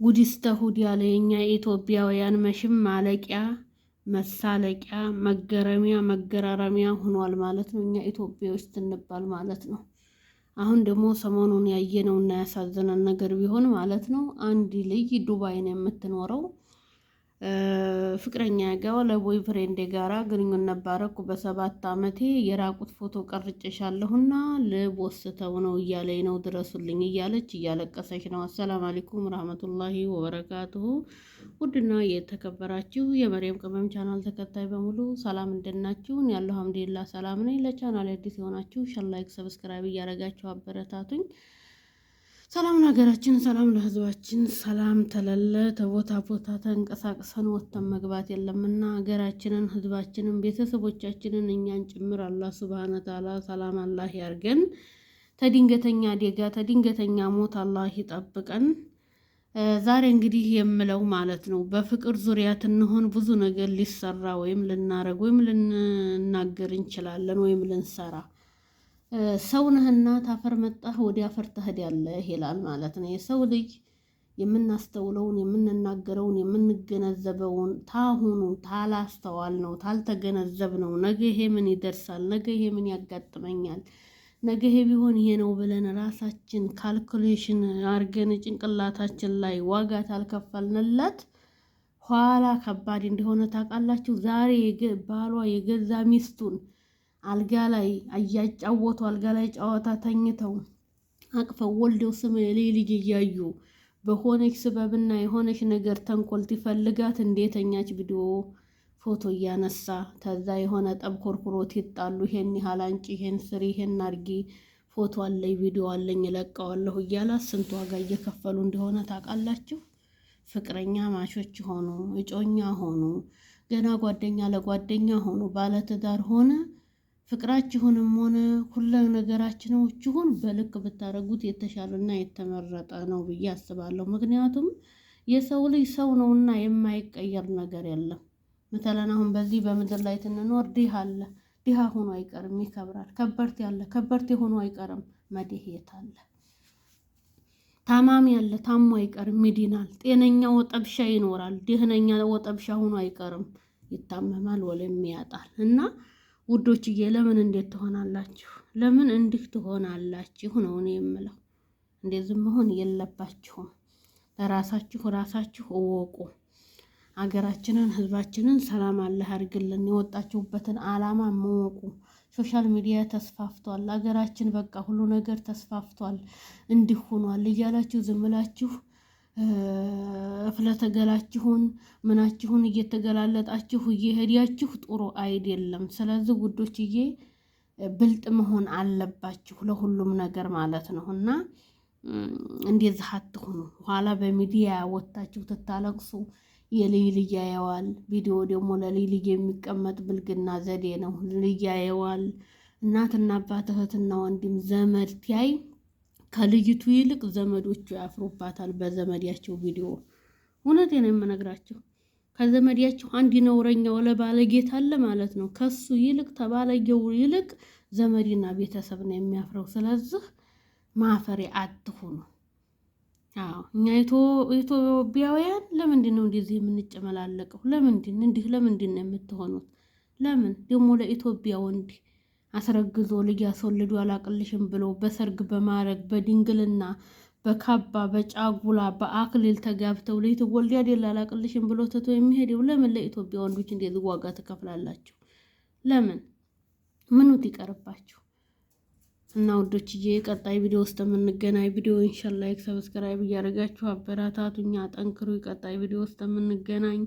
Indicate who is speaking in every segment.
Speaker 1: ጉዲስተሁድ ያለ የኛ ኢትዮጵያውያን መሽም ማለቂያ መሳለቂያ መገረሚያ መገራረሚያ ሆኗል ማለት ነው። እኛ ኢትዮጵያዎች እንባል ማለት ነው። አሁን ደግሞ ሰሞኑን ያየነውና ያሳዘነን ነገር ቢሆን ማለት ነው አንድ ልጅ ዱባይ ነው የምትኖረው ፍቅረኛ ያጋው ለቦይ ፍሬንድ ጋራ ግንኙነት ባረኩ በ7 ዓመቴ የራቁት ፎቶ ቀርጬሻለሁና ልቦስተው ነው እያለኝ ነው ድረሱልኝ እያለች እያለቀሰች ነው። አሰላም አለይኩም ወራህመቱላሂ ወበረካቱሁ። ውድና የተከበራችሁ የመሪየም ቅመም ቻናል ተከታይ በሙሉ ሰላም እንደናችሁ ያለው አልሐምዱሊላህ ሰላም ነኝ። ለቻናል አዲስ የሆናችሁ ላይክ ሰብስክራይብ እያደረጋችሁ አበረታቱኝ። ሰላም ለሀገራችን፣ ሰላም ለሕዝባችን። ሰላም ተለለ ተቦታ ቦታ ተንቀሳቅሰን ወጥተን መግባት የለምና ሀገራችንን፣ ሕዝባችንን፣ ቤተሰቦቻችንን እኛን ጭምር አላህ ሱብሃነ ወተዓላ ሰላም አላህ ያርገን። ተድንገተኛ አደጋ ተድንገተኛ ሞት አላህ ይጠብቀን። ዛሬ እንግዲህ የምለው ማለት ነው በፍቅር ዙሪያ ትንሆን ብዙ ነገር ሊሰራ ወይም ልናረግ ወይም ልንናገር እንችላለን ወይም ልንሰራ ሰው ነህና ታፈር መጣህ ወዲያ አፈር ትሄዳለህ ይላል ማለት ነው። የሰው ልጅ የምናስተውለውን የምንናገረውን የምንገነዘበውን ታሁኑ ታላስተዋል ነው ታልተገነዘብ ነው ነገ ይሄ ምን ይደርሳል፣ ነገ ይሄ ምን ያጋጥመኛል፣ ነገ ይሄ ቢሆን ይሄ ነው ብለን ራሳችን ካልኩሌሽን አርገን ጭንቅላታችን ላይ ዋጋ ታልከፈልንለት ኋላ ከባድ እንደሆነ ታውቃላችሁ። ዛሬ ባሏ የገዛ ሚስቱን አልጋ ላይ እያጫወቱ አልጋ ላይ ጨዋታ ተኝተው አቅፈው ወልደው ስም ልጅ እያዩ በሆነች ስበብና የሆነች ነገር ተንኮል ትፈልጋት እንደተኛች ቪዲዮ ፎቶ እያነሳ ተዛ የሆነ ጠብ ኮርኩሮት ይጣሉ። ይሄን ያህል አንጪ፣ ይሄን ስሪ፣ ይሄን አርጊ፣ ፎቶ አለኝ ቪዲዮ አለኝ እለቀዋለሁ እያላ ስንት ዋጋ እየከፈሉ እንደሆነ ታውቃላችሁ። ፍቅረኛ ማቾች ሆኑ፣ እጮኛ ሆኑ፣ ገና ጓደኛ ለጓደኛ ሆኑ፣ ባለትዳር ሆነ ፍቅራችሁንም ሆነ ሁሉ ነገራችሁን በልክ ብታረጉት የተሻለና የተመረጠ ነው ብዬ አስባለሁ። ምክንያቱም የሰው ልጅ ሰው ነውና የማይቀየር ነገር የለም። መተለን አሁን በዚህ በምድር ላይ ትንኖር ዲሃ አለ፣ ዲሃ ሆኖ አይቀርም ይከብራል። ከበርቴ አለ፣ ከበርቴ ሆኖ አይቀርም መድሄት አለ። ታማሚ አለ፣ ታሞ አይቀርም ይድናል። ጤነኛ ወጠብሻ ይኖራል፣ ደህነኛ ወጠብሻ ሆኖ አይቀርም ይታመማል ወለም ያጣል። እና ውዶችዬ ለምን እንዴት ትሆናላችሁ? ለምን እንዲህ ትሆናላችሁ ነው እኔ የምለው። እንደዚህ መሆን የለባችሁም። ራሳችሁ እወቁ። አገራችንን ሕዝባችንን ሰላም አላህ ያርግልን። የወጣችሁበትን አላማ መወቁ። ሶሻል ሚዲያ ተስፋፍቷል። አገራችን በቃ ሁሉ ነገር ተስፋፍቷል፣ እንዲህ ሆኗል እያላችሁ ዝም ብላችሁ ፍለተገላችሁን ምናችሁን እየተገላለጣችሁ እየሄዳችሁ ጥሩ አይደለም። ስለዚህ ውዶችዬ ብልጥ መሆን አለባችሁ ለሁሉም ነገር ማለት ነው። እና እንደዚህ አትሁኑ። ኋላ በሚዲያ ወጣችሁ ትታለቅሱ። የልጅ ልጅ ያየዋል ቪዲዮ ደግሞ ለልጅ ልጅ የሚቀመጥ ብልግና ዘዴ ነው። ልጅ ያየዋል። እናትና አባት እህትና ወንድም ዘመድ ቲያይ ከልጅቱ ይልቅ ዘመዶቹ ያፍሩባታል በዘመዲያቸው ቪዲዮ። እውነቴን ነው የምነግራቸው። ከዘመዲያቸው አንድ ነውረኛ ወለ ባለጌታ አለ ማለት ነው። ከሱ ይልቅ ተባለጌው ይልቅ ዘመድና ቤተሰብ ነው የሚያፍረው። ስለዚህ ማፈሪያ አትሁኑ። አዎ እኛ ኢትዮጵያውያን ለምንድን ነው እንደዚህ የምንጨመላለቀው? ለምንድን ነው የምትሆኑት? ለምን ደግሞ ለኢትዮጵያ ወንድ አስረግዞ ልጅ አስወልዶ አላቅልሽም ብሎ በሰርግ በማረግ በድንግልና በካባ በጫጉላ በአክሊል ተጋብተው ልጅ ትወልድ አይደል አላቅልሽም ብሎ ትቶ የሚሄደው ለምን? ለኢትዮጵያ ወንዶች እንደዚህ ዋጋ ትከፍላላችሁ? ለምን? ምኑት ይቀርባችሁ? እና ውዶችዬ ቀጣይ ቪዲዮ ውስጥ የምንገናኝ ቪዲዮ ኢንሻአላህ ላይክ ሰብስክራይብ እያደረጋችሁ አበረታቱኝ፣ አጠንክሩ። ቀጣይ ቪዲዮ ውስጥ የምንገናኝ።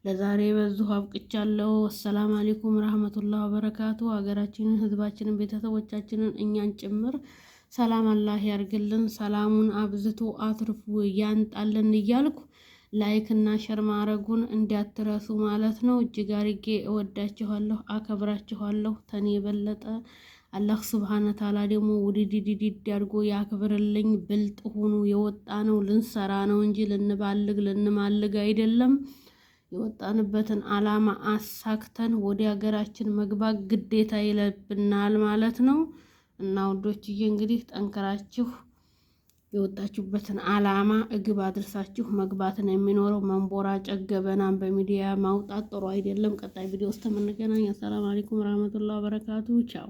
Speaker 1: ለዛሬ በዚሁ አብቅቻለሁ። አሰላም አለይኩም ወራህመቱላሂ ወበረካቱ። ሀገራችንን፣ ህዝባችንን፣ ቤተሰቦቻችንን እኛን ጭምር ሰላም አላህ ያርግልን። ሰላሙን አብዝቶ አትርፉ ያንጣልን እያልኩ ላይክ እና ሸር ማድረጉን እንዳትረሱ ማለት ነው። እጅግ አርጌ እወዳችኋለሁ፣ አከብራችኋለሁ። ተኔ የበለጠ አላህ ሱብሃነ ወተዓላ ደግሞ ውድድድድ አድርጎ ያክብርልኝ። ብልጥ ሁኑ። የወጣ ነው ልንሰራ ነው እንጂ ልንባልግ ልንማልግ አይደለም። የወጣንበትን አላማ አሳክተን ወደ ሀገራችን መግባት ግዴታ ይለብናል ማለት ነው። እና ውዶችዬ እንግዲህ ጠንክራችሁ የወጣችሁበትን አላማ እግብ አድርሳችሁ መግባት ነው የሚኖረው። መንቦራጨቅ ገበናን በሚዲያ ማውጣት ጥሩ አይደለም። ቀጣይ ቪዲዮ ውስጥ የምንገናኝ። አሰላሙ አለይኩም ወራህመቱላሂ ወበረካቱ። ቻው